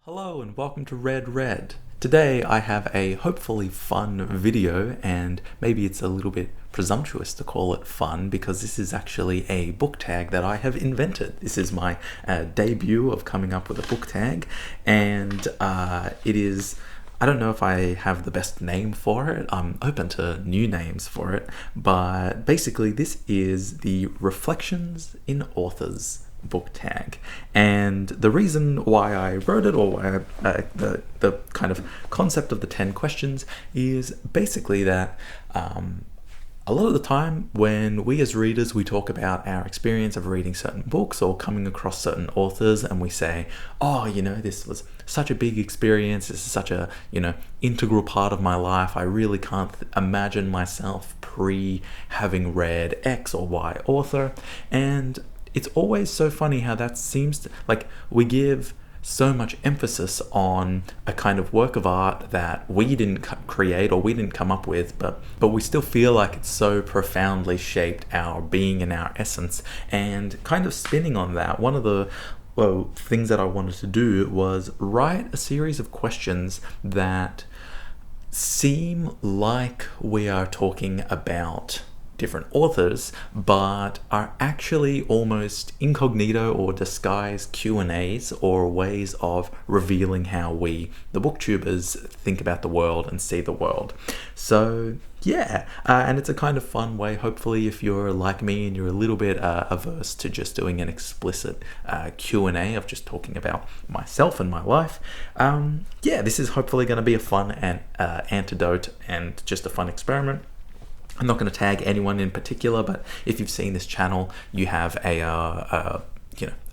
Hello and welcome to Red. Today I have a hopefully fun video, and maybe it's a little bit presumptuous to call it fun because this is actually a book tag that I have invented. This is my debut of coming up with a book tag, and it is, I don't know if I have the best name for it. I'm open to new names for it, but basically this is the Reflections in Authors book tag. And the reason why I wrote it, or why the kind of concept of the 10 questions, is basically that a lot of the time when we as readers, we talk about our experience of reading certain books or coming across certain authors, and we say, oh, this was such a big experience, this is such a, integral part of my life, I really can't imagine myself having read X or Y author. And it's always so funny how that seems to, like, we give so much emphasis on a kind of work of art that we didn't create or we didn't come up with, but we still feel like it's so profoundly shaped our being and our essence. And kind of spinning on that, one of the things that I wanted to do was write a series of questions that seem like we are talking about different authors, but are actually almost incognito or disguised Q&As or ways of revealing how we, the booktubers, think about the world and see the world. So yeah, and it's a kind of fun way, hopefully, if you're like me and you're a little bit averse to just doing an explicit Q&A of just talking about myself and my life. This is hopefully going to be a fun and antidote and just a fun experiment. I'm not going to tag anyone in particular, but if you've seen this channel, you have a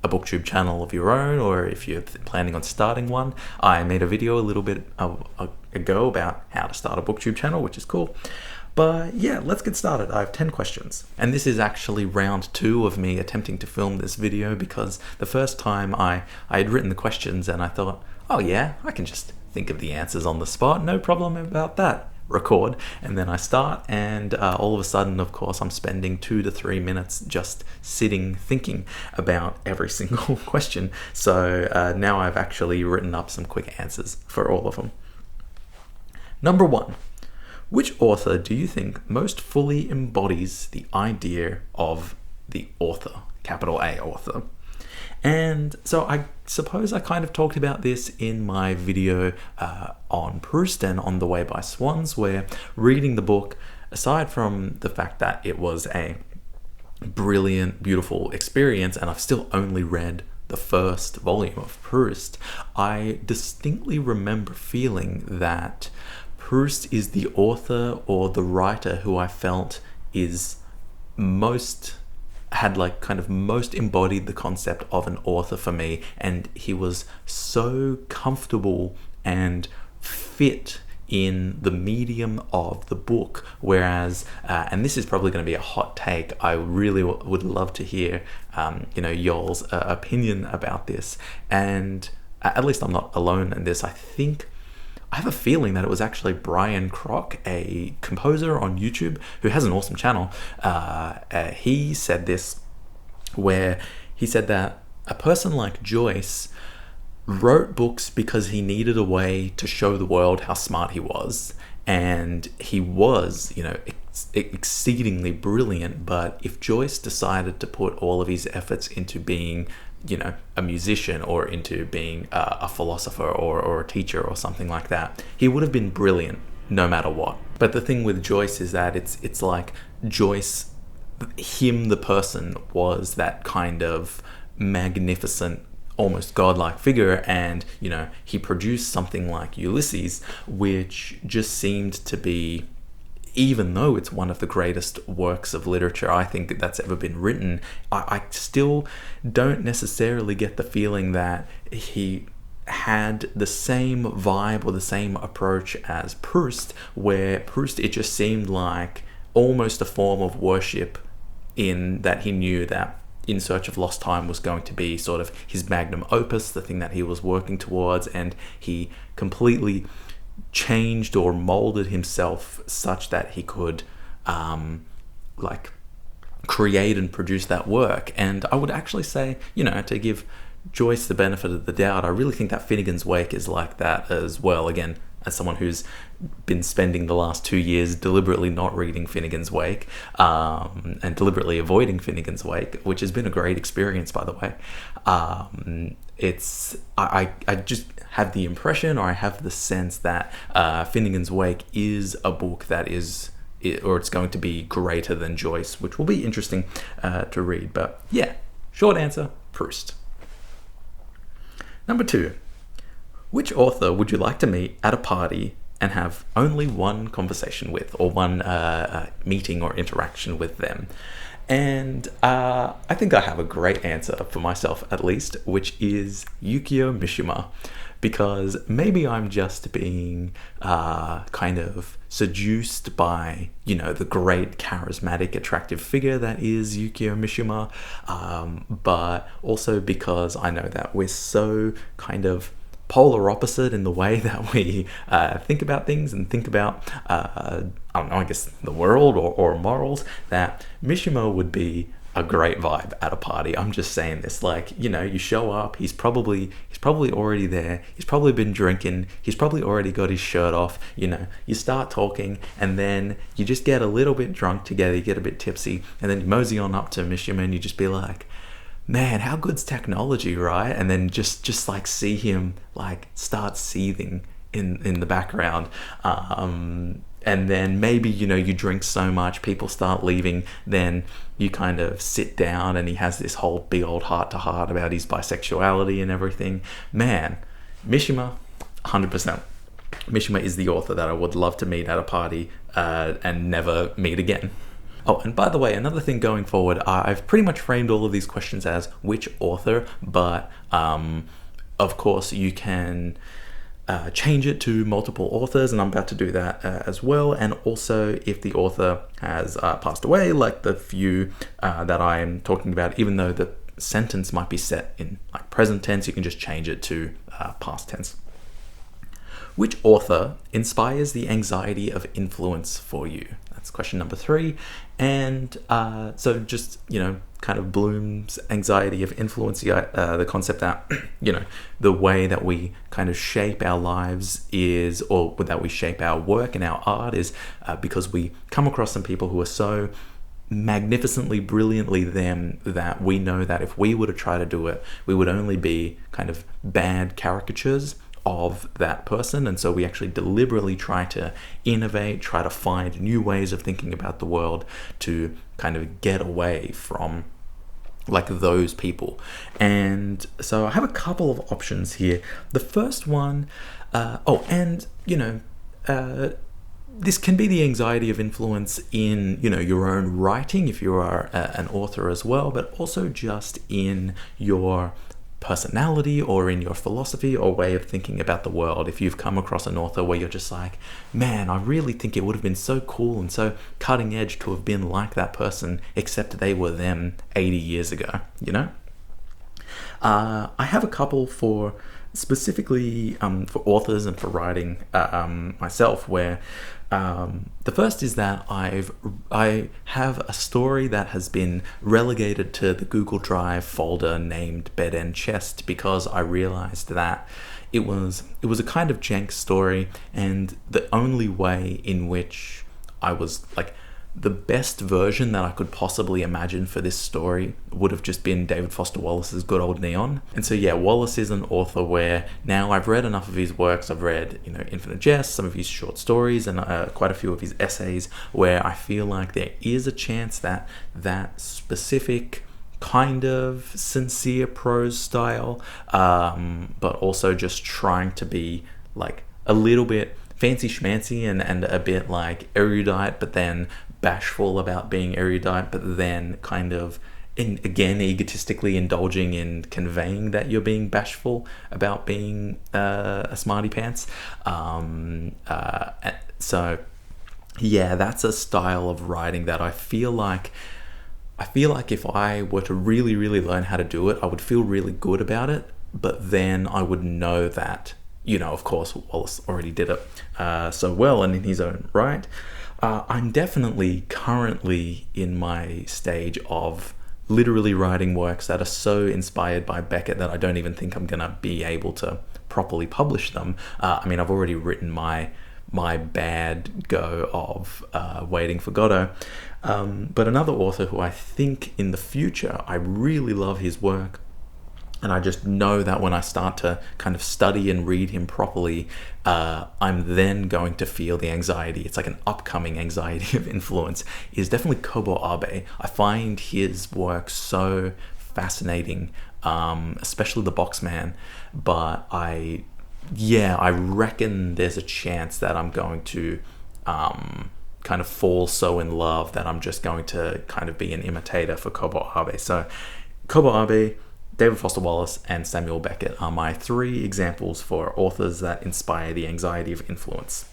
booktube channel of your own, or if you're planning on starting one. I made a video a little bit ago about how to start a booktube channel, which is cool. But yeah, let's get started. I have 10 questions. And this is actually round 2 of me attempting to film this video, because the first time I had written the questions and I thought, oh yeah, I can just think of the answers on the spot, no problem about that. Record, and then I start, and all of a sudden, of course, I'm spending 2 to 3 minutes just sitting thinking about every single question. So now I've actually written up some quick answers for all of them. Number 1, which author do you think most fully embodies the idea of the author, capital A author? And so I suppose I kind of talked about this in my video on Proust and On the Way by Swans, where reading the book, aside from the fact that it was a brilliant, beautiful experience, and I've still only read the first volume of Proust, I distinctly remember feeling that Proust is the author or the writer who I felt had most embodied the concept of an author for me, and he was so comfortable and fit in the medium of the book. Whereas, and this is probably going to be a hot take, I really would love to hear, y'all's opinion about this. And at least I'm not alone in this. I have a feeling that it was actually Brian Kroc, a composer on YouTube who has an awesome channel. He said this, where he said that a person like Joyce wrote books because he needed a way to show the world how smart he was. And he was, exceedingly brilliant. But if Joyce decided to put all of his efforts into being a musician, or into being a philosopher or a teacher or something like that, he would have been brilliant no matter what. But the thing with Joyce is that it's like Joyce, him, the person, was that kind of magnificent, almost godlike figure, and he produced something like Ulysses, which just seemed to be, even though it's one of the greatest works of literature I think that's ever been written, I still don't necessarily get the feeling that he had the same vibe or the same approach as Proust, where Proust, it just seemed like almost a form of worship, in that he knew that In Search of Lost Time was going to be sort of his magnum opus, the thing that he was working towards, and he completely changed or molded himself such that he could create and produce that work. And I would actually say, to give Joyce the benefit of the doubt, I really think that Finnegan's Wake is like that as well. Again, as someone who's been spending the last 2 years deliberately not reading Finnegan's Wake, and deliberately avoiding Finnegan's Wake, which has been a great experience, by the way. I just have the impression, or I have the sense that Finnegan's Wake is a book that is, or it's going to be greater than Joyce, which will be interesting to read. But yeah, short answer, Proust. Number 2, which author would you like to meet at a party and have only one conversation with, or one meeting or interaction with them? And I think I have a great answer for myself, at least, which is Yukio Mishima, because maybe I'm just being kind of seduced by, the great charismatic, attractive figure that is Yukio Mishima, but also because I know that we're so kind of polar opposite in the way that we think about things and think about, I don't know, I guess the world or morals, that Mishima would be a great vibe at a party. I'm just saying this, like, you show up, he's probably already there, he's probably been drinking, he's probably already got his shirt off, you start talking, and then you just get a little bit drunk together, you get a bit tipsy, and then you mosey on up to Mishima and you just be like, man, how good's technology, right? And then just like see him like start seething in the background, and then maybe you drink so much, people start leaving, then you kind of sit down and he has this whole big old heart-to-heart about his bisexuality and everything. Man, Mishima, 100%. Mishima is the author that I would love to meet at a party and never meet again. Oh, and by the way, another thing going forward, I've pretty much framed all of these questions as which author, but of course you can change it to multiple authors, and I'm about to do that as well. And also, if the author has passed away, like the few that I am talking about, even though the sentence might be set in like present tense, you can just change it to past tense. Which author inspires the anxiety of influence for you? That's question number 3. And so just, kind of Bloom's anxiety of influence, the concept that, the way that we kind of shape our lives is, or that we shape our work and our art is because we come across some people who are so magnificently, brilliantly them that we know that if we were to try to do it, we would only be kind of bad caricatures of that person. And so we actually deliberately try to innovate, try to find new ways of thinking about the world to kind of get away from like those people. And so I have a couple of options here. The first one, this can be the anxiety of influence in, your own writing, if you are an author as well, but also just in your personality or in your philosophy or way of thinking about the world. If you've come across an author where you're just like, man, I really think it would have been so cool and so cutting edge to have been like that person, except they were them 80 years ago, I have a couple for specifically for authors and for writing myself, where the first is that I have a story that has been relegated to the Google Drive folder named Bed and Chest, because I realized that it was a kind of jank story, and the only way in which I was like, the best version that I could possibly imagine for this story would have just been David Foster Wallace's Good Old Neon. And so yeah, Wallace is an author where now I've read enough of his works. I've read, Infinite Jest, some of his short stories, and quite a few of his essays, where I feel like there is a chance that that specific kind of sincere prose style, but also just trying to be like a little bit fancy schmancy and a bit like erudite, but then bashful about being erudite, but then kind of again egotistically indulging in conveying that you're being bashful about being a smarty pants. So yeah, that's a style of writing that I feel like if I were to really, really learn how to do it, I would feel really good about it, but then I would know that, of course, Wallace already did it so well and in his own right. I'm definitely currently in my stage of literally writing works that are so inspired by Beckett that I don't even think I'm gonna be able to properly publish them. I mean, I've already written my bad go of Waiting for Godot. But another author who I think in the future, I really love his work, and I just know that when I start to kind of study and read him properly, I'm then going to feel the anxiety. It's like an upcoming anxiety of influence, is definitely Kobo Abe. I find his work so fascinating, especially The Boxman, but I reckon there's a chance that I'm going to kind of fall so in love that I'm just going to kind of be an imitator for Kobo Abe. So Kobo Abe, David Foster Wallace, and Samuel Beckett are my 3 examples for authors that inspire the anxiety of influence.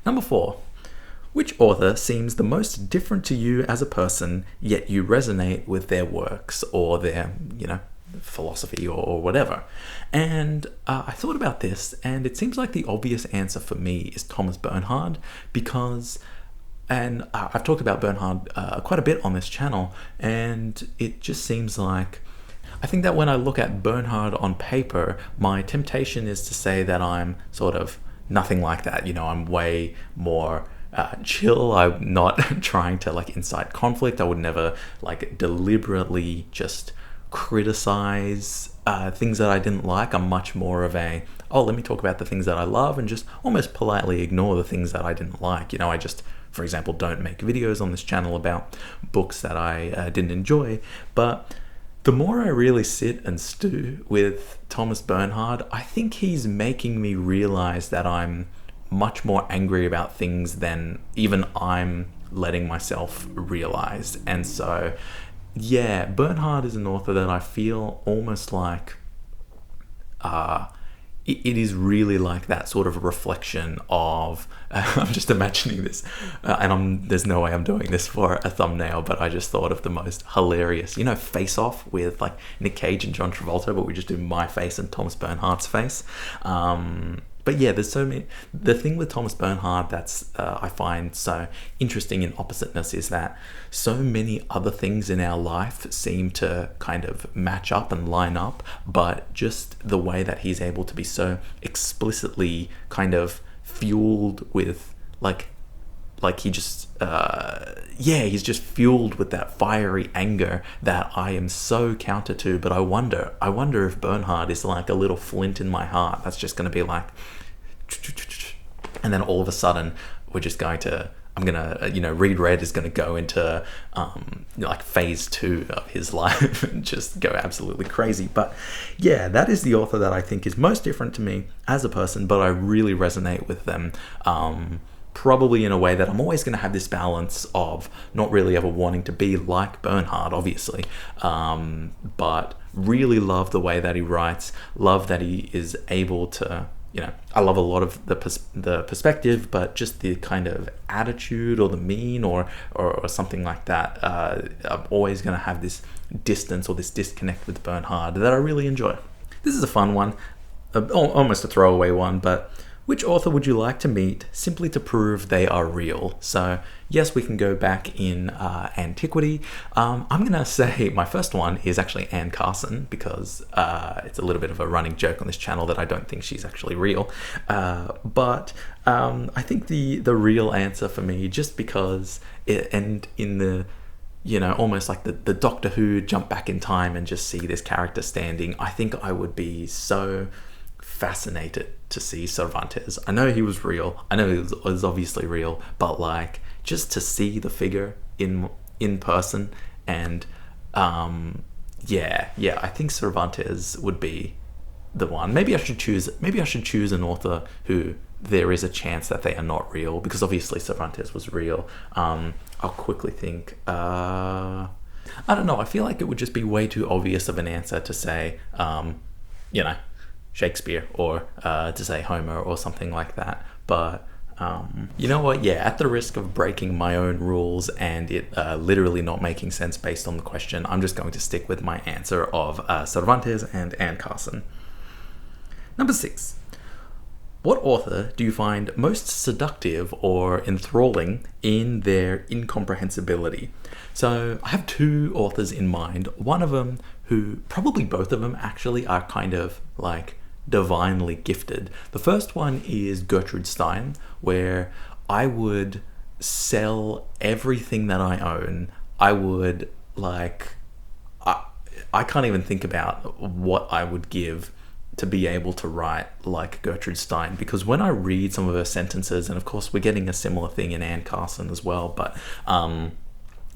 Number 4. Which author seems the most different to you as a person, yet you resonate with their works or their, philosophy or whatever? And I thought about this, and it seems like the obvious answer for me is Thomas Bernhard, because I've talked about Bernhard quite a bit on this channel, and it just seems like, I think that when I look at Bernhard on paper, my temptation is to say that I'm sort of nothing like that. I'm way more chill. I'm not trying to incite conflict. I would never deliberately just criticize things that I didn't like. I'm much more of let me talk about the things that I love and just almost politely ignore the things that I didn't like. I just, for example, don't make videos on this channel about books that I didn't enjoy. But the more I really sit and stew with Thomas Bernhard, I think he's making me realize that I'm much more angry about things than even I'm letting myself realize. And so, yeah, Bernhard is an author that I feel almost like it is really like that sort of reflection of I'm just imagining this, and there's no way I'm doing this for a thumbnail, but I just thought of the most hilarious, Face Off with Nick Cage and John Travolta, but we just do my face and Thomas Bernhard's face. But yeah, there's so many. The thing with Thomas Bernhard that's I find so interesting in oppositeness is that so many other things in our life seem to kind of match up and line up, but just the way that he's able to be so explicitly kind of fueled with he just he's just fueled with that fiery anger that I am so counter to. But I wonder if Bernhard is like a little flint in my heart that's just going to be like, and then all of a sudden I'm gonna Read Red is gonna go into phase 2 of his life and just go absolutely crazy. But yeah, that is the author that I think is most different to me as a person, but I really resonate with them. Probably in a way that I'm always going to have this balance of not really ever wanting to be like Bernhard, obviously, but really love the way that he writes, love that he is able to, I love a lot of the perspective, but just the kind of attitude or the mean or something like that. I'm always going to have this distance or this disconnect with Bernhard that I really enjoy. This is a fun one, almost a throwaway one, but which author would you like to meet simply to prove they are real? So yes, we can go back in antiquity. I'm going to say my first one is actually Anne Carson, because it's a little bit of a running joke on this channel that I don't think she's actually real. But I think the real answer for me, just because almost like the Doctor Who jump back in time and just see this character standing, I think I would be so fascinated to see Cervantes. I know he was real. I know he was obviously real, but just to see the figure in person, and I think Cervantes would be the one. Maybe I should choose an author who there is a chance that they are not real, because obviously Cervantes was real. I'll quickly think. I don't know. I feel like it would just be way too obvious of an answer to say, Shakespeare, or to say Homer or something like that. But you know what? Yeah, at the risk of breaking my own rules and it literally not making sense based on the question, I'm just going to stick with my answer of Cervantes and Anne Carson. Number 6. What author do you find most seductive or enthralling in their incomprehensibility? So I have two authors in mind. One of them who, probably both of them actually, are kind of like divinely gifted. The first one is Gertrude Stein, where I would sell everything that I own. I would like, I can't even think about what I would give to be able to write like Gertrude Stein, because when I read some of her sentences, and of course we're getting a similar thing in Anne Carson as well, but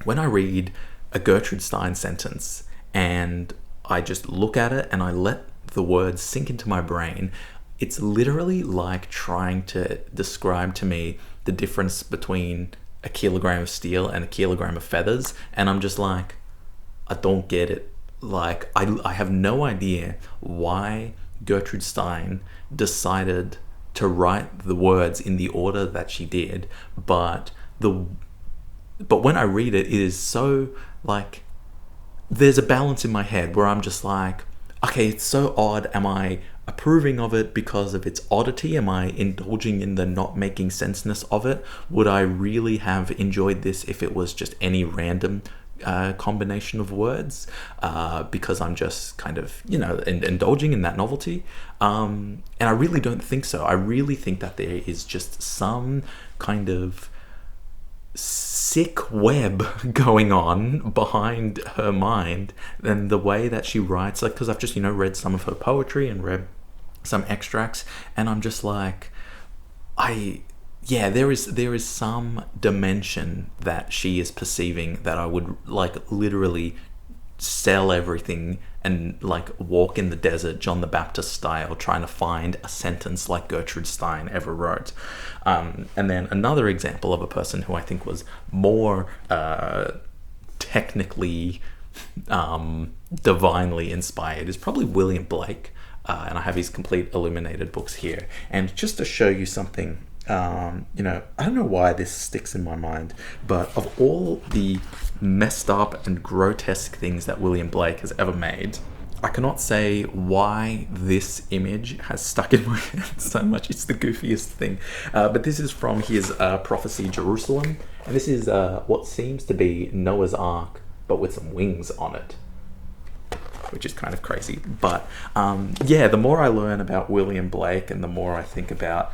when I read a Gertrude Stein sentence and I just look at it and I let the words sink into my brain, it's literally like trying to describe to me the difference between a kilogram of steel and a kilogram of feathers, and I'm just like, I don't get it. Like, I have no idea why Gertrude Stein decided to write the words in the order that she did, but when I read it, it is so like, there's a balance in my head where I'm just like, okay, it's so odd. Am I approving of it because of its oddity? Am I indulging in the not making senseness of it? Would I really have enjoyed this if it was just any random combination of words, because I'm just kind of, indulging in that novelty. And I really don't think so. I really think that there is just some kind of sick web going on behind her mind and the way that she writes. Like, because I've just, read some of her poetry and read some extracts, and I'm just like, there is some dimension that she is perceiving that I would like literally sell everything and like walk in the desert John the Baptist style trying to find a sentence like Gertrude Stein ever wrote. And then another example of a person who I think was more technically divinely inspired is probably William Blake. And I have his complete illuminated books here. And just to show you something, I don't know why this sticks in my mind, but of all the messed up and grotesque things that William Blake has ever made, I cannot say why this image has stuck in my head so much. It's the goofiest thing. But this is from his Prophecy Jerusalem, and this is what seems to be Noah's Ark, but with some wings on it, which is kind of crazy. But the more I learn about William Blake and the more I think about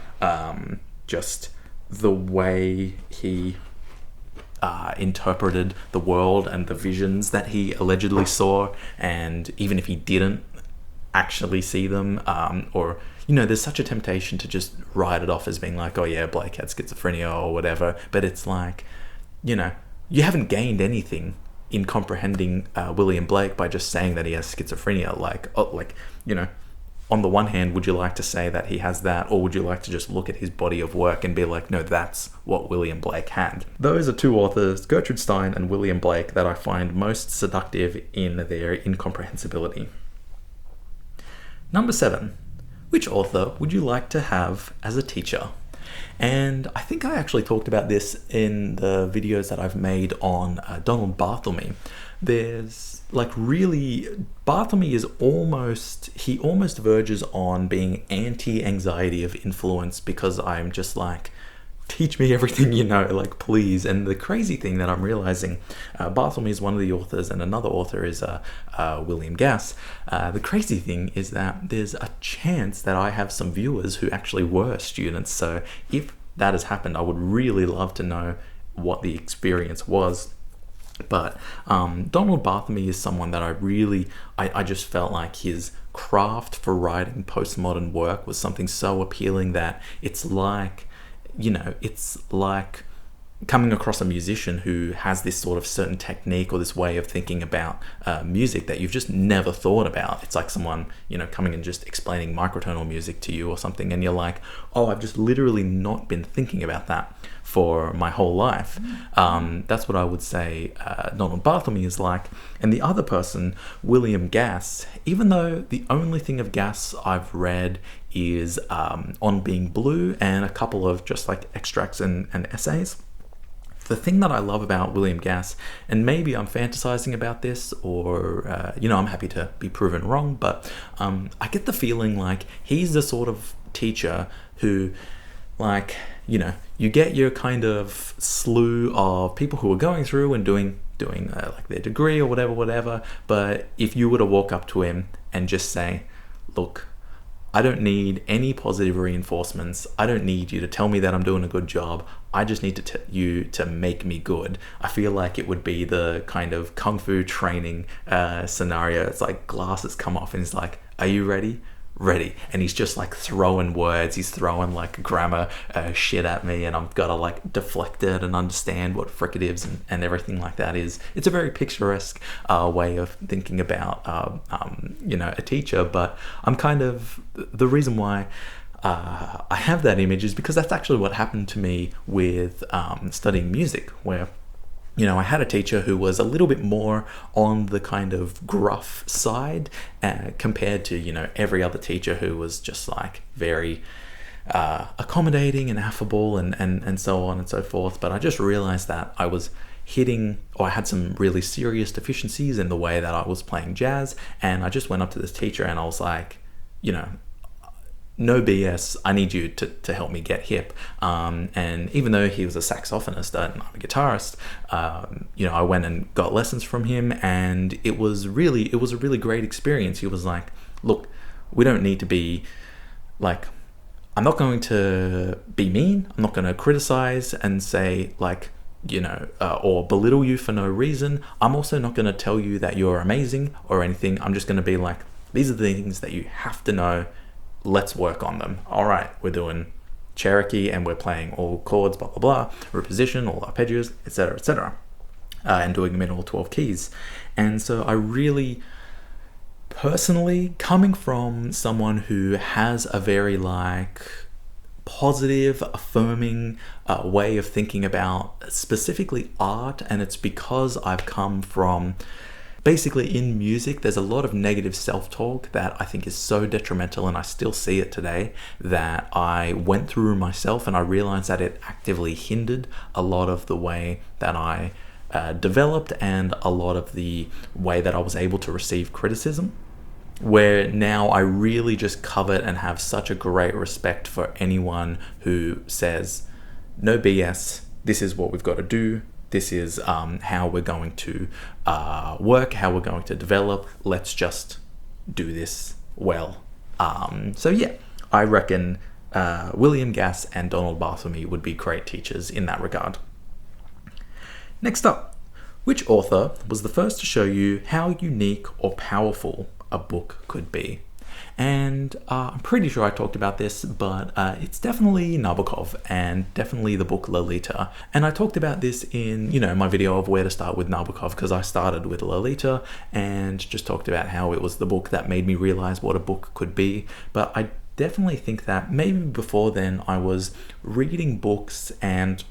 just the way he interpreted the world and the visions that he allegedly saw, and even if he didn't actually see them, or there's such a temptation to just write it off as being like, oh yeah, Blake had schizophrenia or whatever, but it's like, you haven't gained anything in comprehending William Blake by just saying that he has schizophrenia. On the one hand, would you like to say that he has that, or would you like to just look at his body of work and be like, no, that's what William Blake had? Those are two authors, Gertrude Stein and William Blake, that I find most seductive in their incomprehensibility. Number 7, which author would you like to have as a teacher? And I think I actually talked about this in the videos that I've made on Donald Barthelme. There's Barthelme is almost verges on being anti-anxiety of influence, because I'm just like, teach me everything you know, like, please. And the crazy thing that I'm realizing, Barthelme is one of the authors and another author is William Gass. The crazy thing is that there's a chance that I have some viewers who actually were students. So if that has happened, I would really love to know what the experience was. But Donald Barthelme is someone that I just felt like his craft for writing postmodern work was something so appealing that it's like, it's like coming across a musician who has this sort of certain technique or this way of thinking about music that you've just never thought about. It's like someone, coming and just explaining microtonal music to you or something, and you're like, oh, I've just literally not been thinking about that for my whole life. That's what I would say Donald Barthelme is like. And the other person, William Gass, even though the only thing of Gass I've read is On Being Blue and a couple of just like extracts and essays, the thing that I love about William Gass, and maybe I'm fantasizing about this, or I'm happy to be proven wrong, but I get the feeling like he's the sort of teacher who, like, you get your kind of slew of people who are going through and doing like their degree or whatever. But if you were to walk up to him and just say, look, I don't need any positive reinforcements. I don't need you to tell me that I'm doing a good job. I just need you to make me good. I feel like it would be the kind of kung fu training scenario. It's like glasses come off and he's like, are you ready? Ready. And he's just like throwing words. He's throwing like grammar shit at me, and I've got to like deflect it and understand what fricatives and everything like that is. It's a very picturesque way of thinking about a teacher. But I'm kind of, the reason why I have that image is because that's actually what happened to me with studying music, where I had a teacher who was a little bit more on the kind of gruff side compared to, every other teacher who was just like very accommodating and affable and so on and so forth. But I just realized that I was I had some really serious deficiencies in the way that I was playing jazz. And I just went up to this teacher and I was like, no BS, I need you to help me get hip. And even though he was a saxophonist and I'm a guitarist, I went and got lessons from him, and it was a really great experience. He was like, look, we don't need to be like, I'm not going to be mean. I'm not going to criticize and say like, or belittle you for no reason. I'm also not going to tell you that you're amazing or anything. I'm just going to be like, these are the things that you have to know. Let's work on them. All right, we're doing Cherokee and we're playing all chords, blah, blah, blah, reposition, all arpeggios, etc., and doing them in all 12 keys. And so I really, personally, coming from someone who has a very like positive, affirming way of thinking about specifically art, and it's because I've come from, basically in music, there's a lot of negative self-talk that I think is so detrimental, and I still see it today, that I went through myself, and I realized that it actively hindered a lot of the way that I developed and a lot of the way that I was able to receive criticism, where now I really just covet and have such a great respect for anyone who says, no BS, this is what we've got to do. This is how we're going to work, how we're going to develop. Let's just do this well. So yeah, I reckon William Gass and Donald Barthelme would be great teachers in that regard. Next up, which author was the first to show you how unique or powerful a book could be? And I'm pretty sure I talked about this, but it's definitely Nabokov and definitely the book Lolita. And I talked about this in, my video of where to start with Nabokov, because I started with Lolita and just talked about how it was the book that made me realize what a book could be. But I definitely think that maybe before then I was reading books and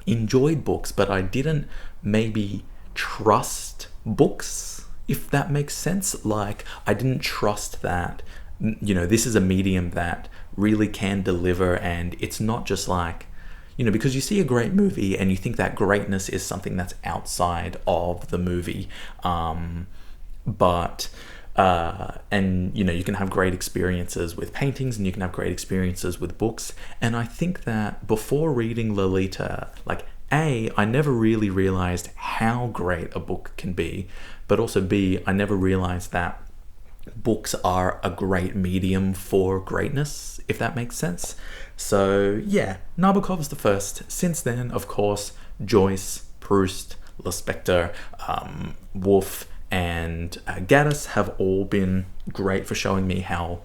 enjoyed books, but I didn't maybe trust books, if that makes sense. Like, I didn't trust that, this is a medium that really can deliver, and it's not just like, because you see a great movie and you think that greatness is something that's outside of the movie. You can have great experiences with paintings and you can have great experiences with books. And I think that before reading Lolita, like, A, I never really realized how great a book can be, but also B, I never realized that books are a great medium for greatness, if that makes sense. So yeah, Nabokov's the first. Since then, of course, Joyce, Proust, Lispector, Woolf, and Gaddis have all been great for showing me how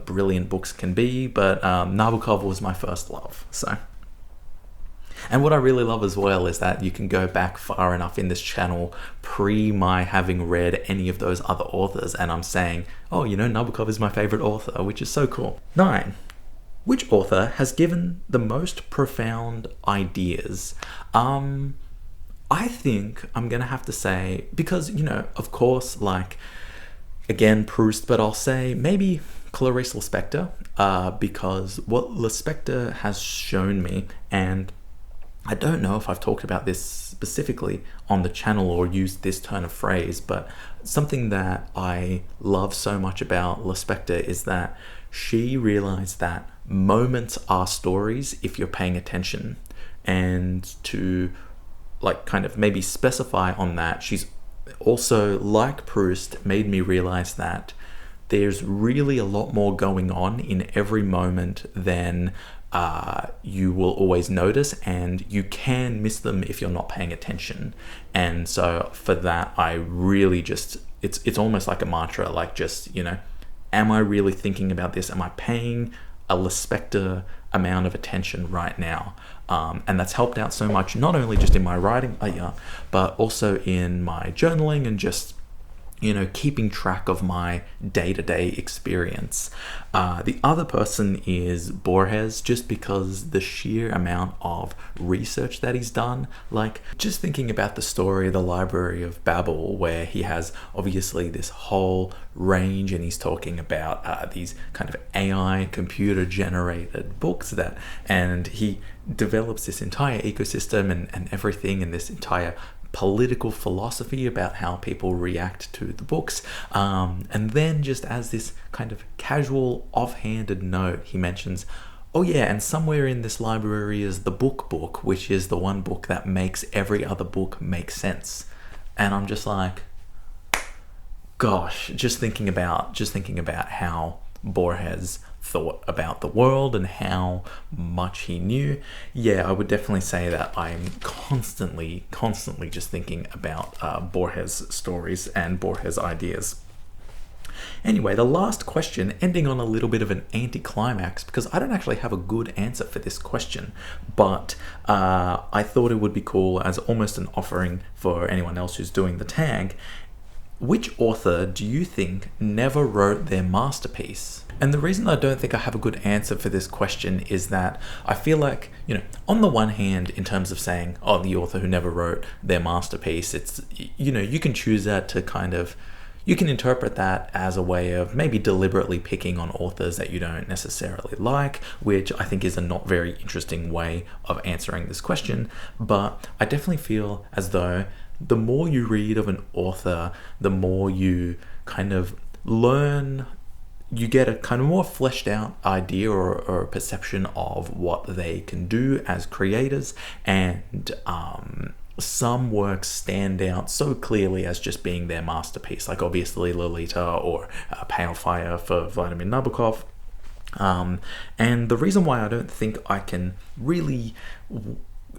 brilliant books can be, but Nabokov was my first love. So, and what I really love as well is that you can go back far enough in this channel pre my having read any of those other authors, and I'm saying, oh, Nabokov is my favorite author, which is so cool. 9. Which author has given the most profound ideas? I think I'm gonna have to say, because, of course, like, again, Proust, but I'll say maybe Clarice Lispector, because what Lispector has shown me, and I don't know if I've talked about this specifically on the channel or used this turn of phrase, but something that I love so much about Lispector is that she realized that moments are stories if you're paying attention. And to like kind of maybe specify on that, she's also, like Proust, made me realize that there's really a lot more going on in every moment than you will always notice, and you can miss them if you're not paying attention. And so for that, I really just, it's almost like a mantra, like just, you know, am I really thinking about this? Am I paying a Lispector amount of attention right now? And that's helped out so much, not only just in my writing, but also in my journaling and just, you know, keeping track of my day-to-day experience. The other person is Borges, just because the sheer amount of research that he's done, like just thinking about the story, The Library of Babel, where he has obviously this whole range, and he's talking about these kind of AI computer generated books and he develops this entire ecosystem and everything, and this entire political philosophy about how people react to the books. And then just as this kind of casual offhanded note, he mentions, oh yeah, and somewhere in this library is the book, which is the one book that makes every other book make sense. And I'm just like, gosh, just thinking about how Borges thought about the world and how much he knew. Yeah, I would definitely say that I'm constantly just thinking about Borges stories and Borges ideas. Anyway, the last question, ending on a little bit of an anticlimax, because I don't actually have a good answer for this question, but I thought it would be cool as almost an offering for anyone else who's doing the tag. Which author do you think never wrote their masterpiece? And the reason I don't think I have a good answer for this question is that I feel like, you know, on the one hand, in terms of saying, oh, the author who never wrote their masterpiece, it's, you know, you can choose that to kind of, you can interpret that as a way of maybe deliberately picking on authors that you don't necessarily like, which I think is a not very interesting way of answering this question. But I definitely feel as though the more you read of an author, the more you kind of learn, you get a kind of more fleshed out idea or a perception of what they can do as creators. And some works stand out so clearly as just being their masterpiece, like obviously Lolita or Pale Fire for Vladimir Nabokov. And the reason why I don't think I can really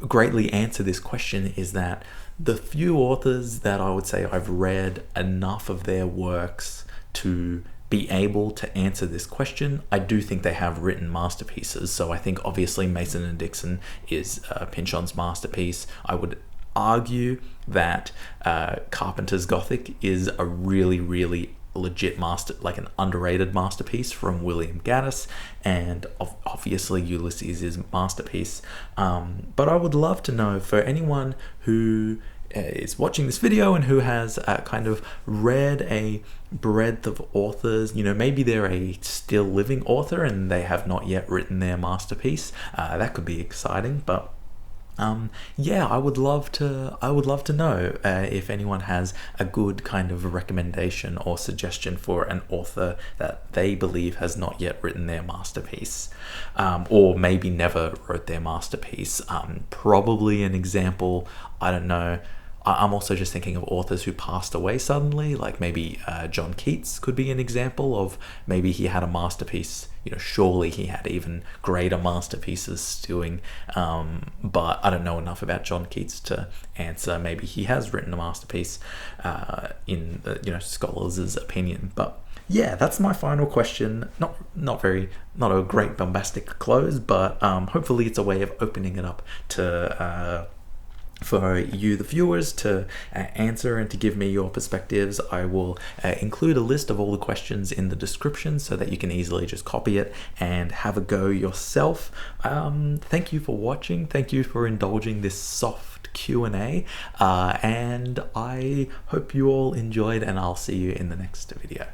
greatly answer this question is that the few authors that I would say I've read enough of their works to be able to answer this question, I do think they have written masterpieces. So I think obviously Mason and Dixon is Pynchon's masterpiece. I would argue that Carpenter's Gothic is a really legit like an underrated masterpiece from William Gaddis, and obviously Ulysses is a masterpiece. But I would love to know, for anyone who is watching this video and who has kind of read a breadth of authors, you know, maybe they're a still living author and they have not yet written their masterpiece. That could be exciting, but yeah, I would love to know if anyone has a good kind of recommendation or suggestion for an author that they believe has not yet written their masterpiece, or maybe never wrote their masterpiece. Probably an example, I don't know, I'm also just thinking of authors who passed away suddenly, like maybe John Keats could be an example of maybe he had a masterpiece. You know, surely he had even greater masterpieces stewing, but I don't know enough about John Keats to answer. Maybe he has written a masterpiece in scholars' opinion. But yeah, that's my final question. Not a great bombastic close, but hopefully it's a way of opening it up to for you, the viewers, to answer and to give me your perspectives. I will include a list of all the questions in the description so that you can easily just copy it and have a go yourself. Thank you for watching. Thank you for indulging this soft Q&A, and I hope you all enjoyed, and I'll see you in the next video.